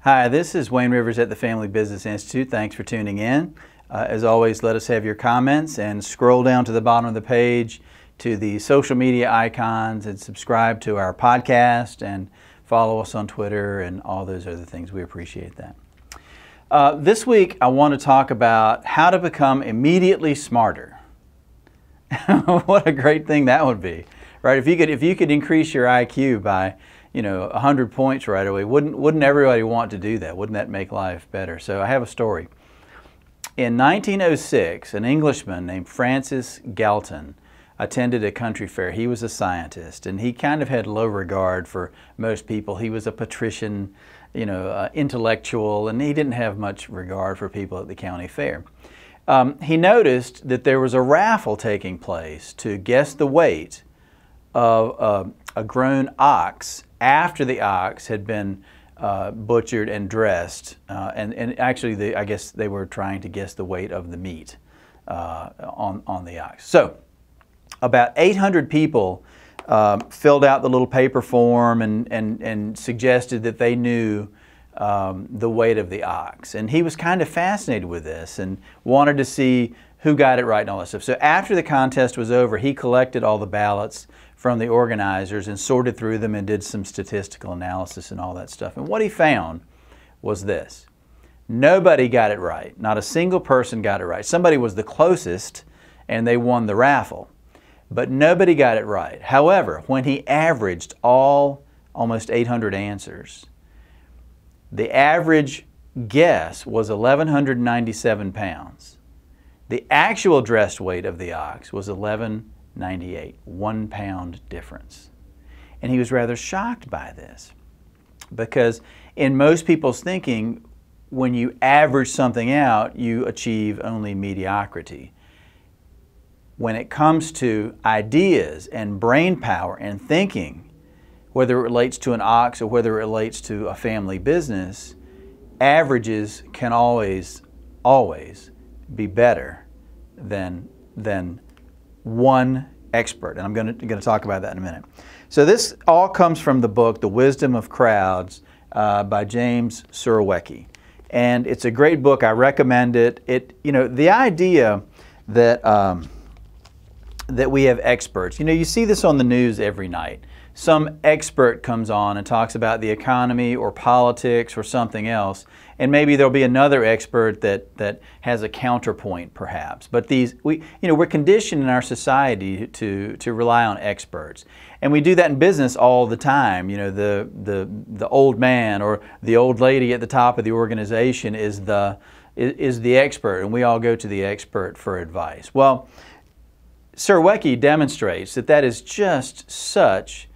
Hi, this is Wayne Rivers at the Family Business Institute. Thanks for tuning in. As always, let us have your comments and scroll down to the bottom of the page to the social media icons and subscribe to our podcast and follow us on Twitter and all those other things. We appreciate that. This week, I want to talk about how to become immediately smarter. What a great thing that would be, right? If you could increase your IQ by 100 points right away, wouldn't everybody want to do that? Wouldn't that make life better? So I have a story. In 1906, an Englishman named Francis Galton attended a country fair. He was a scientist, and he kind of had low regard for most people. He was a patrician, intellectual, and he didn't have much regard for people at the county fair. He noticed that there was a raffle taking place to guess the weight of a grown ox after the ox had been butchered and dressed, and actually I guess they were trying to guess the weight of the meat on the ox. So about 800 people filled out the little paper form and suggested that they knew the weight of the ox. And he was kind of fascinated with this and wanted to see who got it right and all that stuff. So after the contest was over, he collected all the ballots from the organizers and sorted through them and did some statistical analysis and all that stuff. And what he found was this: nobody got it right. Not a single person got it right. Somebody was the closest and they won the raffle, but nobody got it right. However, when he averaged almost 800 answers, the average guess was 1,197 pounds. The actual dressed weight of the ox was 1198, 1 pound difference. And he was rather shocked by this, because in most people's thinking, when you average something out, you achieve only mediocrity. When it comes to ideas and brain power and thinking, whether it relates to an ox or whether it relates to a family business, averages can always be better than one expert. And I'm going to talk about that in a minute. So this all comes from the book, The Wisdom of Crowds by James Surowiecki. And it's a great book. I recommend it. The idea that that we have experts. You see this on the news every night. Some expert comes on and talks about the economy or politics or something else, and maybe there'll be another expert that has a counterpoint perhaps. But we're conditioned in our society to rely on experts. And we do that in business all the time. The old man or the old lady at the top of the organization is the expert, and we all go to the expert for advice. Well, Surowiecki demonstrates that is just such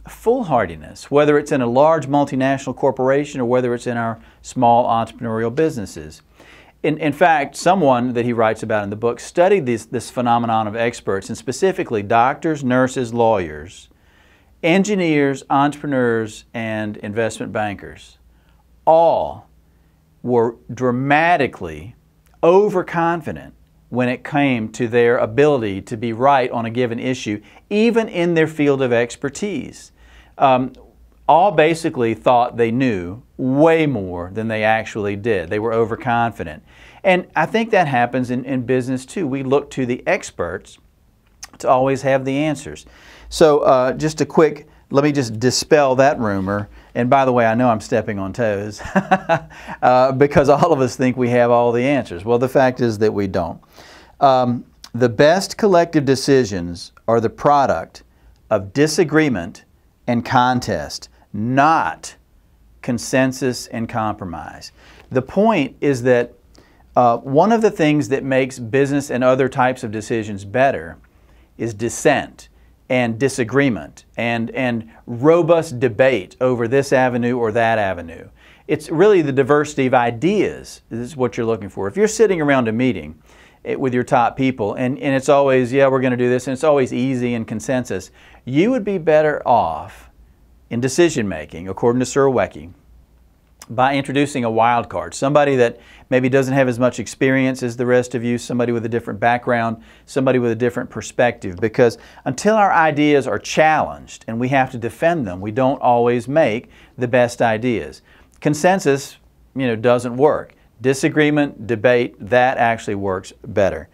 foolhardiness, whether it's in a large multinational corporation or whether it's in our small entrepreneurial businesses. In fact, someone that he writes about in the book studied this phenomenon of experts, and specifically doctors, nurses, lawyers, engineers, entrepreneurs, and investment bankers. All were dramatically overconfident when it came to their ability to be right on a given issue, even in their field of expertise. All basically thought they knew way more than they actually did. They were overconfident. And I think that happens in business too. We look to the experts to always have the answers. So let me just dispel that rumor. And by the way, I know I'm stepping on toes because all of us think we have all the answers. Well, the fact is that we don't. The best collective decisions are the product of disagreement and contest, not consensus and compromise. The point is that one of the things that makes business and other types of decisions better is dissent and disagreement and robust debate over this avenue or that avenue. It's really the diversity of ideas is what you're looking for. If you're sitting around a meeting with your top people and it's always, yeah, we're going to do this, and it's always easy and consensus, you would be better off in decision making, according to Surowiecki, by introducing a wild card, somebody that maybe doesn't have as much experience as the rest of you, somebody with a different background, somebody with a different perspective. Because until our ideas are challenged and we have to defend them, we don't always make the best ideas. Consensus, doesn't work. Disagreement, debate, that actually works better.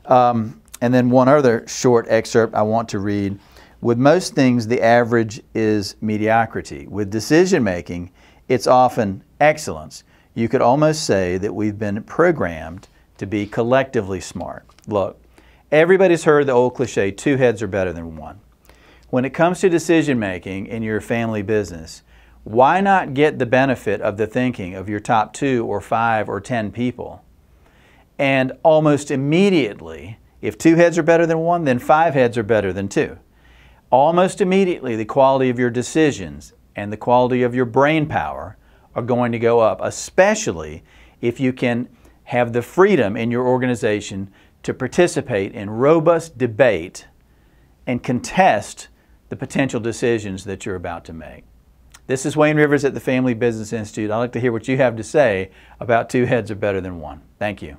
And then one other short excerpt I want to read. With most things, the average is mediocrity. With decision making, it's often excellence. You could almost say that we've been programmed to be collectively smart. Look, everybody's heard the old cliche, 2 heads are better than 1. When it comes to decision making in your family business, why not get the benefit of the thinking of your top 2 or 5 or 10 people? And almost immediately, if 2 heads are better than 1, then 5 heads are better than 2. Almost immediately, the quality of your decisions and the quality of your brain power are going to go up, especially if you can have the freedom in your organization to participate in robust debate and contest the potential decisions that you're about to make. This is Wayne Rivers at the Family Business Institute. I'd like to hear what you have to say about 2 heads are better than 1. Thank you.